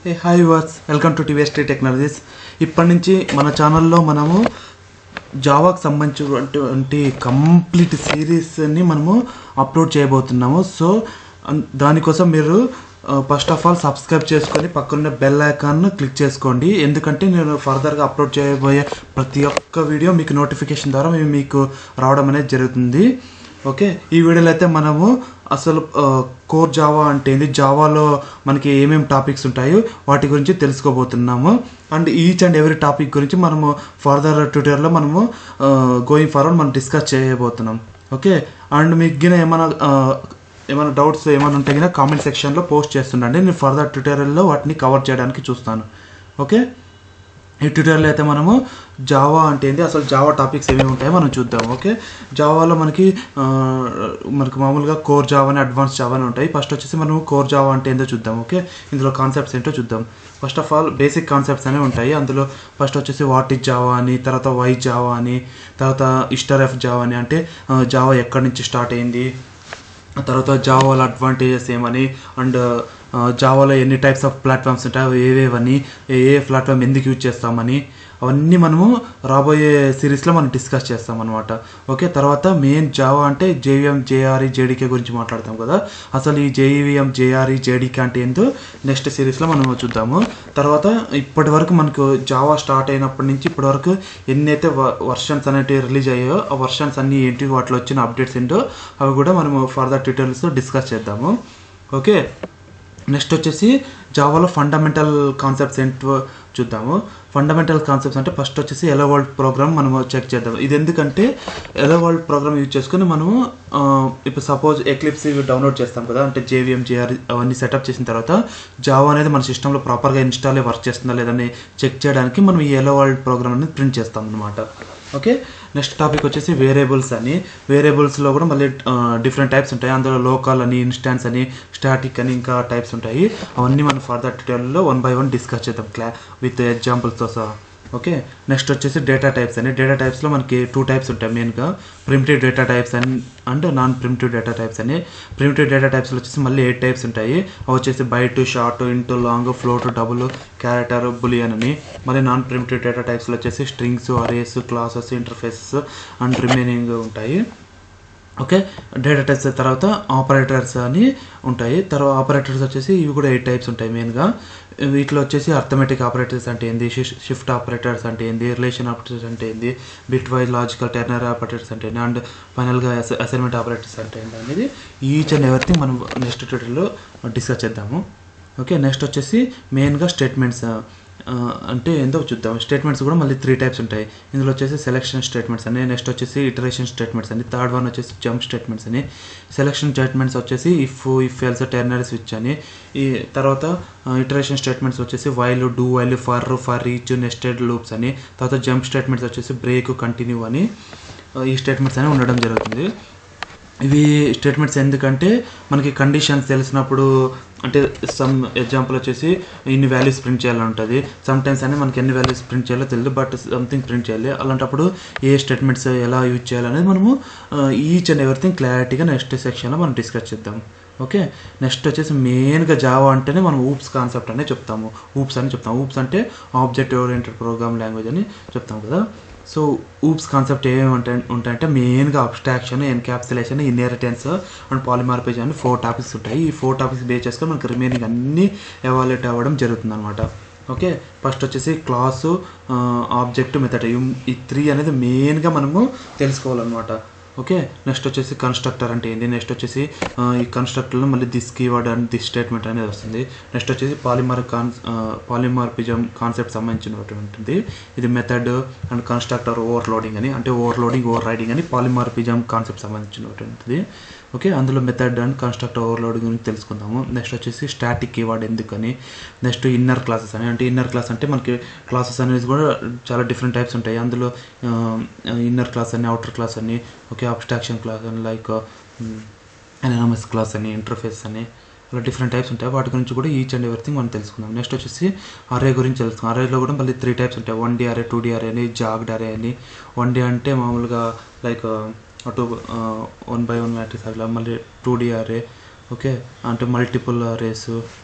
Hey, hi viewers, welcome to Tvs Tree Technologies. ఇప్పటి నుంచి మన ఛానల్లో మనము జావాకి సంబంధించినటువంటి కంప్లీట్ సిరీస్ని మనము అప్లోడ్ చేయబోతున్నాము. సో దానికోసం మీరు ఫస్ట్ ఆఫ్ ఆల్ సబ్స్క్రైబ్ చేసుకొని పక్కన బెల్ ఐకాన్ క్లిక్ చేసుకోండి. ఎందుకంటే నేను ఫర్దర్గా అప్లోడ్ చేయబోయే ప్రతి ఒక్క వీడియో మీకు నోటిఫికేషన్ ద్వారా మీకు రావడం అనేది జరుగుతుంది. ఓకే, ఈ వీడియోలో అయితే మనము అసలు కోర్ జావా అంటే ఏంది, జావాలో మనకి ఏమేమి టాపిక్స్ ఉంటాయో వాటి గురించి తెలుసుకోబోతున్నాము. And each and every topic గురించి మనము ఫర్దర్ ట్యూటోరియల్లో మనము గోయింగ్ ఫార్వర్డ్ మనం డిస్కస్ చేయబోతున్నాం. ఓకే, అండ్ మీకు ఏమైనా డౌట్స్ ఏమైనా ఉంటే కనుక కామెంట్ సెక్షన్లో పోస్ట్ చేస్తుండండి. నేను ఫర్దర్ ట్యూటోరియల్లో వాటిని కవర్ చేయడానికి చూస్తాను. ఓకే, ఈ ట్యూటోరియల్ అయితే మనము జావా అంటే ఏంటి, అసలు జావా టాపిక్స్ ఏమేమి ఉంటాయో మనం చూద్దాం. ఓకే, జావాలో మనకి మామూలుగా కోర్ జావా అని అడ్వాన్స్ జావా అని ఉంటాయి. ఫస్ట్ వచ్చేసి మనము కోర్ జావా అంటే ఏంటో చూద్దాం. ఓకే, ఇందులో కాన్సెప్ట్స్ ఏంటో చూద్దాం. First of all basic concepts అనేవి ఉంటాయి. అందులో ఫస్ట్ వచ్చేసి వాట్ ఈజ్ జావా అని, తర్వాత వై జావా అని, తర్వాత హిస్టరీ ఆఫ్ జావా అని, అంటే జావా ఎక్కడి నుంచి స్టార్ట్ అయింది, తర్వాత జావాలో అడ్వాంటేజెస్ ఏమని, అండ్ జావాలో ఎన్ని టైప్స్ ఆఫ్ ప్లాట్ఫామ్స్ ఉంటాయి, ఏవేవని, ఏ ప్లాట్ఫామ్ ఎందుకు యూజ్ చేస్తామని, అవన్నీ మనము రాబోయే సిరీస్లో మనం డిస్కస్ చేస్తాం అనమాట. ఓకే, తర్వాత మెయిన్ జావా అంటే జేవిఎం, జేఆర్ఈ, జేడీకే గురించి మాట్లాడతాం కదా. అసలు ఈ జేవిఎం, జేఆర్ఈ, జేడీకే అంటే ఏంటో నెక్స్ట్ సిరీస్లో మనం చూద్దాము. తర్వాత ఇప్పటి వరకు మనకు జావా స్టార్ట్ అయినప్పటి నుంచి ఇప్పటి వరకు ఎన్నైతే వర్షన్స్ అనేవి రిలీజ్ అయ్యాయో ఆ వర్షన్స్ అన్నీ ఏంటి, వాటిలో వచ్చిన అప్డేట్స్ ఏంటో అవి కూడా మనము ఫర్దర్ ట్యూటోరియల్స్లో డిస్కస్ చేద్దాము. ఓకే, నెక్స్ట్ వచ్చేసి జావాలో ఫండమెంటల్ కాన్సెప్ట్స్ ఏంటో చూద్దాము. ఫండమెంటల్ కాన్సెప్ట్స్ అంటే ఫస్ట్ వచ్చేసి ఎలో వరల్డ్ ప్రోగ్రామ్ మనము చెక్ చేద్దాం. ఇది ఎందుకంటే ఎలో వరల్డ్ ప్రోగ్రామ్ యూజ్ చేసుకుని మనము ఇప్పుడు సపోజ్ ఎక్లిప్స్ ఇవి డౌన్లోడ్ చేస్తాం కదా, అంటే జేవిఎం, జేఆర్ అవన్నీ సెటప్ చేసిన తర్వాత జావా అనేది మన సిస్టంలో ప్రాపర్గా ఇన్స్టాల్ వర్క్ చేస్తుందా లేదని చెక్ చేయడానికి మనం ఈ ఎలో వరల్డ్ ప్రోగ్రామ్ అనేది ప్రింట్ చేస్తాం అనమాట. ఓకే, నెక్స్ట్ టాపిక్ వచ్చేసి వేరియబుల్స్ అని. వేరియబుల్స్లో కూడా మళ్ళీ డిఫరెంట్ టైప్స్ ఉంటాయి. అందులో లోకల్ అని, ఇన్స్టాన్స్ అని, స్టాటిక్ అని ఇంకా టైప్స్ ఉంటాయి. అవన్నీ మనం ఫర్దర్ ట్యూటోరియల్లో 1 by 1 డిస్కస్ చేద్దాం విత్ ఎగ్జాంపుల్స్తో సహా. ఓకే, నెక్స్ట్ వచ్చేసి డేటా టైప్స్ అని. డేటా టైప్స్లో మనకి 2 టైప్స్ ఉంటాయి మెయిన్గా, primitive data types and non primitive data types అని. ప్రిమిటివ్ డేటా టైప్స్లో వచ్చేసి మళ్ళీ 8 టైప్స్ ఉంటాయి. అవి వచ్చేసి byte, short, int, long, float, double, character, boolean అని. మళ్ళీ నాన్ ప్రిమిటివ్ డేటా టైప్స్లో వచ్చేసి strings, arrays, classes, interfaces and remaining ఉంటాయి. ఓకే, డేటా టైప్స్ తర్వాత ఆపరేటర్స్ అని ఉంటాయి. తర్వాత ఆపరేటర్స్ వచ్చేసి ఇవి కూడా 8 టైప్స్ ఉంటాయి మెయిన్గా. వీటిలో వచ్చేసి అర్థమెటిక్ ఆపరేటర్స్ అంటే ఏంది, షిఫ్ట్ ఆపరేటర్స్ అంటే ఏంది, రిలేషన్ ఆపరేటర్స్ అంటే ఏంది, bit wise logical ternary operators అంటే ఏంది, అండ్ ఫైనల్గా అసైన్మెంట్ ఆపరేటర్స్ అంటే ఏంటి అనేది ఈచ్ అండ్ ఎవ్రీథింగ్ మనం నెక్స్ట్ ట్యూటోరియల్లో డిస్కస్ చేద్దాము. ఓకే, నెక్స్ట్ వచ్చేసి మెయిన్గా స్టేట్మెంట్స్ అంటే ఏందో చూద్దాం. స్టేట్మెంట్స్ కూడా మళ్ళీ 3 టైప్స్ ఉంటాయి. ఇందులో వచ్చేసి సెలెక్షన్ స్టేట్మెంట్స్ అని, నెక్స్ట్ వచ్చేసి ఇటరేషన్ స్టేట్మెంట్స్ అని, థర్డ్ వన్ వచ్చేసి జంప్ స్టేట్మెంట్స్ అని. సెలెక్షన్ స్టేట్మెంట్స్ వచ్చేసి ఇఫ్ ఎల్స్, టెర్నరీ స్విచ్ అని. ఈ తర్వాత ఇటరేషన్ స్టేట్మెంట్స్ వచ్చేసి while, do while, for each, nested loops అని. తర్వాత జంప్ స్టేట్మెంట్స్ వచ్చేసి బ్రేక్, కంటిన్యూ అని. ఈ స్టేట్మెంట్స్ అని ఉండడం జరుగుతుంది. ఇవి స్టేట్మెంట్స్ ఎందుకంటే మనకి కండిషన్స్ తెలిసినప్పుడు, అంటే సమ్ ఎగ్జాంపుల్ వచ్చేసి ఇన్ని వాల్యూస్ ప్రింట్ చేయాలని ఉంటుంది. సమ్ టైమ్స్ అని మనకి ఎన్ని వాల్యూస్ ప్రింట్ చేయాలో తెలియదు, బట్ సంథింగ్ ప్రింట్ చేయాలి. అలాంటప్పుడు ఏ స్టేట్మెంట్స్ ఎలా యూజ్ చేయాలనేది మనము ఈచ్ అండ్ ఎవ్రీథింగ్ క్లారిటీగా నెక్స్ట్ సెక్షన్లో మనం డిస్కస్ చేద్దాం. ఓకే, నెక్స్ట్ వచ్చేసి మెయిన్గా జావా అంటేనే మనం ఊప్స్ కాన్సెప్ట్ అనే చెప్తాము. ఊప్స్ చెప్తాము అంటే ఆబ్జెక్ట్ ఓరియంటెడ్ ప్రోగ్రామ్ లాంగ్వేజ్ అని చెప్తాం కదా. సో ఊప్స్ కాన్సెప్ట్ ఏమేమి ఉంటాయంటే మెయిన్గా abstraction, encapsulation, inheritance and polymorphism అని 4 టాపిక్స్ ఉంటాయి. ఈ 4 టాపిక్స్ బేస్ చేసుకొని మనకి రిమైనింగ్ అన్నీ ఎవాల్యుయేట్ అవ్వడం జరుగుతుంది అనమాట. ఓకే, ఫస్ట్ వచ్చేసి క్లాసు, ఆబ్జెక్ట్, మెథడ్, ఈ 3 అనేది మెయిన్గా మనము తెలుసుకోవాలన్నమాట. ఓకే, నెక్స్ట్ వచ్చేసి కన్స్ట్రక్టర్ అంటే ఏంటి, నెక్స్ట్ వచ్చేసి ఈ కన్స్ట్రక్టర్లో మళ్ళీ this keyword and this statement అనేది వస్తుంది. నెక్స్ట్ వచ్చేసి పాలిమార్ఫిజం కాన్సెప్ట్ సంబంధించినటువంటిది. ఇది మెథడ్ అండ్ కన్స్ట్రక్టర్ ఓవర్లోడింగ్ అని, అంటే ఓవర్లోడింగ్, ఓవర్ రైడింగ్ అని పాలిమార్ఫిజం కాన్సెప్ట్ సంబంధించినటువంటిది. ఓకే, అందులో మెథడ్ అండ్ కన్స్ట్రక్టర్ ఓవర్లోడింగ్ గురించి తెలుసుకుందాము. నెక్స్ట్ వచ్చేసి స్టాటిక్ కీవర్డ్ ఎందుకని. నెక్స్ట్ ఇన్నర్ క్లాసెస్ అని, అంటే ఇన్నర్ క్లాస్ అంటే మనకి క్లాసెస్ అనేది కూడా చాలా డిఫరెంట్ టైప్స్ ఉంటాయి. అందులో ఇన్నర్ క్లాస్ అని, అవుటర్ క్లాస్ అని, ఓకే, అబ్స్ట్రాక్షన్ క్లాస్ అని, లైక్ ఎనానమస్ క్లాస్ అని, ఇంటర్ఫేస్ అని, అలా డిఫరెంట్ టైప్స్ ఉంటాయి. వాటి గురించి కూడా ఈచ్ అండ్ ఎవ్రీథింగ్ మనం తెలుసుకుందాం. నెక్స్ట్ వచ్చేసి అరే గురించి తెలుసుకుందాం. అరేలో కూడా మళ్ళీ 3 టైప్స్ ఉంటాయి. 1D అరే, 2D అరే అని, జాగ్డ్ అరే అని. 1D అంటే మామూలుగా లైక్ అటు 1 by 1 మ్యాట్రిక్స్ అలా. మళ్ళీ 2D అరే, ఓకే, అంటే మల్టిపుల్ అరేస్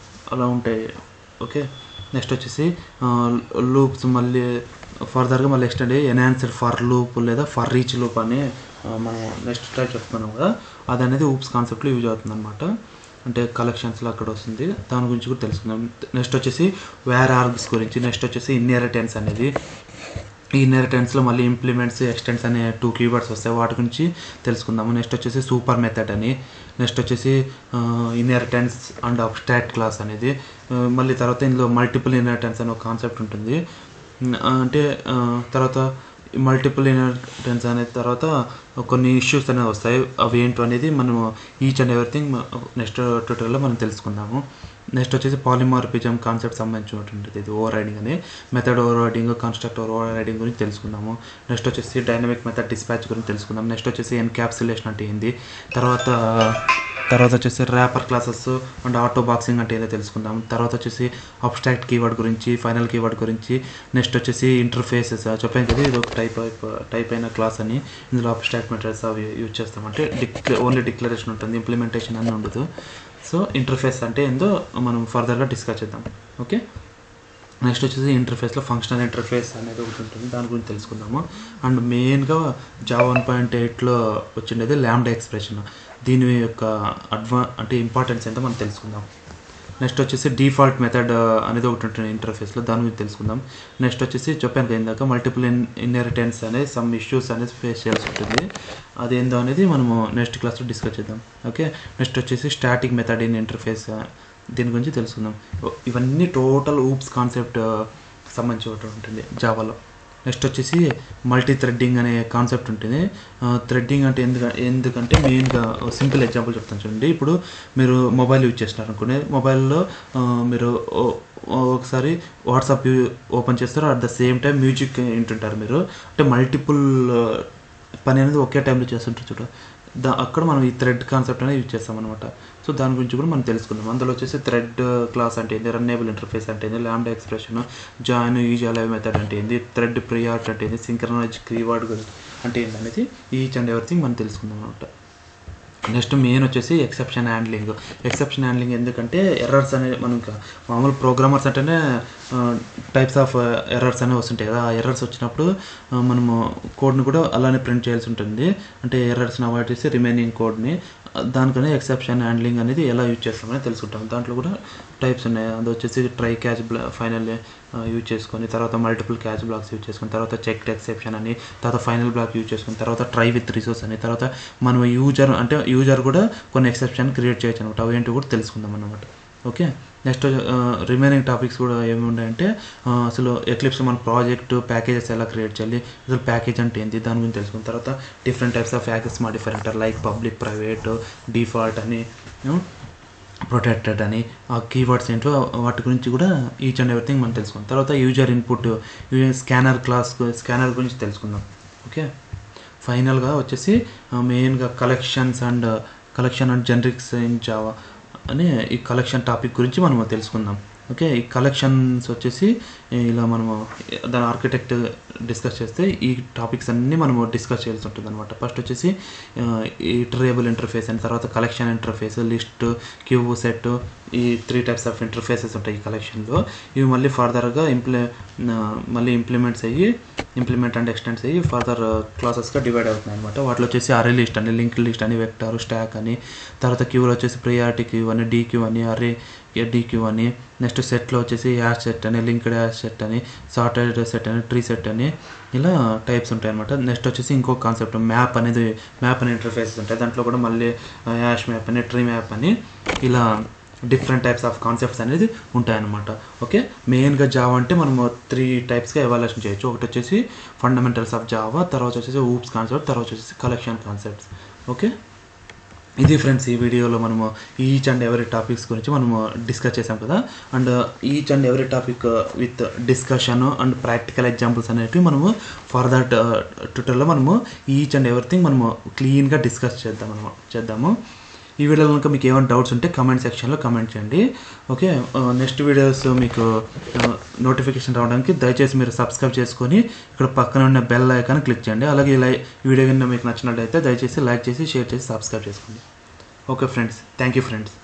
అలా ఉంటాయి. ఓకే. నెక్స్ట్ వచ్చేసి లూప్స్ మళ్ళీ ఫర్దర్గా మళ్ళీ ఎక్స్టెండ్ అయ్యి ఎన్హాన్స్డ్ ఫర్ లూప్ లేదా ఫర్ ఈచ్ లూప్ అని మనం నెక్స్ట్ టైప్ చెప్తున్నాం కదా, అది అనేది ఊప్స్ కాన్సెప్ట్లో యూజ్ అవుతుంది అనమాట. అంటే కలెక్షన్స్లో అక్కడ వస్తుంది, దాని గురించి కూడా తెలుసుకుందాం. నెక్స్ట్ వచ్చేసి వేర్ ఆర్గ్స్ గురించి, నెక్స్ట్ వచ్చేసి ఇన్హెరిటెన్స్ అనేది, ఈ ఇన్హెరిటెన్స్లో మళ్ళీ ఇంప్లిమెంట్స్ ఎక్స్టెంట్స్ అనే 2 కీవర్డ్స్ వస్తాయి, వాటి గురించి తెలుసుకుందాము. నెక్స్ట్ వచ్చేసి సూపర్ మెథడ్ అని, నెక్స్ట్ వచ్చేసి ఇన్హెరిటెన్స్ అండ్ అబ్స్ట్రాక్ట్ క్లాస్ అనేది, మళ్ళీ తర్వాత ఇందులో మల్టిపుల్ ఇన్హెరిటెన్స్ అనే ఒక కాన్సెప్ట్ ఉంటుంది. అంటే తర్వాత మల్టిపుల్ ఇన్హెరిటెన్స్ అనే తర్వాత కొన్ని ఇష్యూస్ అనేవి వస్తాయి, అవి ఏంటో అనేది మనం ఈచ్ అండ్ ఎవ్రీథింగ్ నెక్స్ట్ ట్యూటోరియల్లో మనం తెలుసుకుందాము. నెక్స్ట్ వచ్చేసి పాలిమార్ఫిజం కాన్సెప్ట్ సంబంధించినటువంటిది, ఇది ఓవర్ రైడింగ్ అని, method over riding, constructor over riding గురించి తెలుసుకుందాము. నెక్స్ట్ వచ్చేసి డైనమిక్ మెథడ్ డిస్పాచ్ గురించి తెలుసుకుందాం. నెక్స్ట్ వచ్చేసి ఎన్క్యాప్సులేషన్ అంటే ఏంది, తర్వాత వచ్చేసి wrapper classes and auto boxing అంటే ఏదో తెలుసుకుందాం. తర్వాత వచ్చేసి అబ్స్ట్రాక్ట్ కీవర్డ్ గురించి, ఫైనల్ కీవర్డ్ గురించి, నెక్స్ట్ వచ్చేసి ఇంటర్ఫేసెస్ చెప్పాను కదా, ఇది ఒక టైప్ అయిన క్లాస్ అని, ఇందులో అబ్స్ట్రాక్ట్ మెథడ్స్ అవి యూజ్ చేస్తాం. అంటే ఓన్లీ డిక్లరేషన్ ఉంటుంది, ఇంప్లిమెంటేషన్ అని ఉండదు. సో ఇంటర్ఫేస్ అంటే ఏందో మనం ఫర్దర్గా డిస్కస్ చేద్దాం. ఓకే. నెక్స్ట్ వచ్చేసి ఇంటర్ఫేస్లో ఫంక్షనల్ ఇంటర్ఫేస్ అనేది ఒకటి ఉంటుంది, దాని గురించి తెలుసుకుందాము. అండ్ మెయిన్గా జావా 1.8లో వచ్చిండేది ల్యాండా ఎక్స్ప్రెషన్, దీని యొక్క అంటే ఇంపార్టెన్స్ ఏంటో మనం తెలుసుకుందాం. నెక్స్ట్ వచ్చేసి డిఫాల్ట్ మెథడ్ అనేది ఒకటి ఉంటుంది ఇంటర్ఫేస్లో, దాని గురించి తెలుసుకుందాం. నెక్స్ట్ వచ్చేసి చెప్పాను కదా ఇందాక, మల్టిపుల్ ఇన్హెరిటెన్స్ అనేది సమ్ ఇష్యూస్ అనేది ఫేస్ చేయాల్సి ఉంటుంది, అదేందో అనేది మనము నెక్స్ట్ క్లాస్లో డిస్కస్ చేద్దాం. ఓకే. నెక్స్ట్ వచ్చేసి స్టాటిక్ మెథడ్ ఇన్ ఇంటర్ఫేస్, దీని గురించి తెలుసుకుందాం. ఇవన్నీ టోటల్ ఊప్స్ కాన్సెప్ట్ సంబంధించి ఉంటుంది జావాలో. నెక్స్ట్ వచ్చేసి మల్టీ థ్రెడ్డింగ్ అనే కాన్సెప్ట్ ఉంటుంది. థ్రెడ్డింగ్ అంటే ఎందుకంటే మెయిన్గా సింపుల్ ఎగ్జాంపుల్ చెప్తాను చూడండి. ఇప్పుడు మీరు మొబైల్ యూజ్ చేస్తున్నారు అనుకోండి, మొబైల్లో మీరు ఒకసారి వాట్సాప్ ఓపెన్ చేస్తారు, at the same time music వింటుంటారు మీరు, అంటే మల్టిపుల్ పని అనేది ఒకే టైంలో చేస్తుంటారు చూడ, అక్కడ మనం ఈ థ్రెడ్ కాన్సెప్ట్ అనేది యూజ్ చేస్తాం అనమాట. సో దాని గురించి కూడా మనం తెలుసుకుందాం. అందులో వచ్చేసి థ్రెడ్ క్లాస్ అంటే ఏంది, రన్నేబుల్ ఇంటర్ఫేస్ అంటే ఏంది, ల్యాండా expression, join use alive method అంటే ఏంది, థ్రెడ్ ప్రియారిటీ అంటే ఏంది, సింక్రనైజ్ కీవర్డ్ అంటే ఏంది అనేది ఈచ్ అండ్ ఎవ్రీథింగ్ మనం తెలుసుకుందాం అనమాట. నెక్స్ట్ మెయిన్ వచ్చేసి ఎక్సెప్షన్ హ్యాండ్లింగ్. ఎక్సెప్షన్ హ్యాండ్లింగ్ ఎందుకంటే ఎర్రర్స్ అనేవి మనం మామూలు ప్రోగ్రామర్స్ అంటేనే టైప్స్ ఆఫ్ ఎర్రర్స్ అనేవి వస్తుంటాయి కదా, ఆ ఎర్రర్స్ వచ్చినప్పుడు మనము కోడ్ని కూడా అలానే ప్రింట్ చేయాల్సి ఉంటుంది. అంటే ఎర్రర్స్ని అవాయిడ్ చేసి రిమైనింగ్ కోడ్ని, దానికనే ఎక్సెప్షన్ హ్యాండ్లింగ్ అనేది ఎలా యూజ్ చేస్తామని తెలుసుకుంటాం. దాంట్లో కూడా టైప్స్ ఉన్నాయి, అది వచ్చేసి ట్రై క్యాచ్ ఫైనల్ యూజ్ చేసుకొని, తర్వాత మల్టిపుల్ క్యాచ్ బ్లాక్స్ యూజ్ చేసుకొని, తర్వాత చెక్డ్ ఎక్సెప్షన్ అని, తర్వాత ఫైనల్ బ్లాక్ యూజ్ చేసుకొని, తర్వాత ట్రై విత్ రిసోర్స్ అని, తర్వాత మనం యూజర్ కూడా కొన్ని ఎక్సెప్షన్ క్రియేట్ చేయొచ్చు అనమాట, అవి ఏంటో కూడా తెలుసుకుందాం అన్నమాట. ఓకే. నెక్స్ట్ రిమైనింగ్ టాపిక్స్ కూడా ఏమి ఉన్నాయంటే, అసలు ఎక్లిప్స్ మన ప్రాజెక్ట్ ప్యాకేజెస్ ఎలా క్రియేట్ చేయాలి, అసలు ప్యాకేజ్ అంటే ఏంటి, దాని గురించి తెలుసుకున్న తర్వాత different types of access modifier అంటారు, లైక్ పబ్లిక్, ప్రైవేట్, డిఫాల్ట్ అని, ప్రొటెక్టెడ్ అని, ఆ కీవర్డ్స్ ఏంటో వాటి గురించి కూడా ఈచ్ అండ్ ఎవ్రీథింగ్ మనం తెలుసుకుందాం. తర్వాత యూజర్ ఇన్పుట్, స్కానర్ గురించి తెలుసుకుందాం. ఓకే. ఫైనల్గా వచ్చేసి మెయిన్గా collection and generics in Java అని ఈ కలెక్షన్ టాపిక్ గురించి మనం తెలుసుకుందాం. ఓకే. ఈ కలెక్షన్స్ వచ్చేసి ఇలా మనము దాని ఆర్కిటెక్ట్ డిస్కస్ చేస్తే ఈ టాపిక్స్ అన్నీ మనము డిస్కస్ చేయాల్సి ఉంటుంది అనమాట. ఫస్ట్ వచ్చేసి ఇటరేబుల్ ఇంటర్ఫేస్ అని, తర్వాత collection interface, list, queue, set, ఈ 3 టైప్స్ ఆఫ్ ఇంటర్ఫేసెస్ ఉంటాయి ఈ కలెక్షన్లో. ఇవి మళ్ళీ ఫర్దర్గా ఇంప్లిమెంట్ అండ్ ఎక్స్టెండ్స్ అయ్యి ఫర్దర్ క్లాసెస్గా డివైడ్ అవుతున్నాయి అనమాట. వాటిలో వచ్చేసి అరే లిస్ట్ అని, లింక్ లిస్ట్ అని, వెక్టర్, స్టాక్ అని, తర్వాత క్యూలో వచ్చేసి ప్రియారిటీ క్యూ అని, డీక్యూ అని, అరే డీక్యూ అని, నెక్స్ట్ సెట్లో వచ్చేసి యాష్ సెట్ అని, లింక్డ్ యాష్ సెట్ అని, సార్టెడ్ సెట్ అని, ట్రీ సెట్ అని, ఇలా టైప్స్ ఉంటాయి అనమాట. నెక్స్ట్ వచ్చేసి ఇంకొక కాన్సెప్ట్ మ్యాప్ అనే ఇంటర్ఫేసెస్ ఉంటాయి, దాంట్లో కూడా మళ్ళీ యాష్ మ్యాప్ అని, ట్రీ మ్యాప్ అని, ఇలా డిఫరెంట్ టైప్స్ ఆఫ్ కాన్సెప్ట్స్ అనేది ఉంటాయన్నమాట. ఓకే. మెయిన్గా జావా అంటే మనము 3 టైప్స్గా ఎవాల్యుయేషన్ చేయొచ్చు. ఒకటి వచ్చేసి ఫండమెంటల్స్ ఆఫ్ జావా, తర్వాత వచ్చేసి ఊప్స్ కాన్సెప్ట్, తర్వాత వచ్చేసి కలెక్షన్ కాన్సెప్ట్స్. ఓకే. ఇది ఫ్రెండ్స్, ఈ వీడియోలో మనము ఈచ్ అండ్ ఎవరీ టాపిక్స్ గురించి మనము డిస్కస్ చేసాం కదా, and each and every topic with discussion and practical examples అనేటివి మనము ఫర్ దట్ ట్యూటోరియల్లో మనము ఈచ్ అండ్ ఎవ్రీథింగ్ మనము క్లీన్గా డిస్కస్ చేద్దాము. ఈ వీడియోలో కనుక మీకు ఏమైనా డౌట్స్ ఉంటే కమెంట్ సెక్షన్లో కమెంట్ చేయండి. ఓకే. నెక్స్ట్ వీడియోస్ మీకు నోటిఫికేషన్ రావడానికి దయచేసి మీరు సబ్స్క్రైబ్ చేసుకొని ఇక్కడ పక్కన ఉన్న బెల్ ఐకాన్ క్లిక్ చేయండి. అలాగే ఈ వీడియో కనుక మీకు నచ్చినట్లయితే దయచేసి లైక్ చేసి, షేర్ చేసి, సబ్స్క్రైబ్ చేసుకోండి. Okay friends, thank you friends.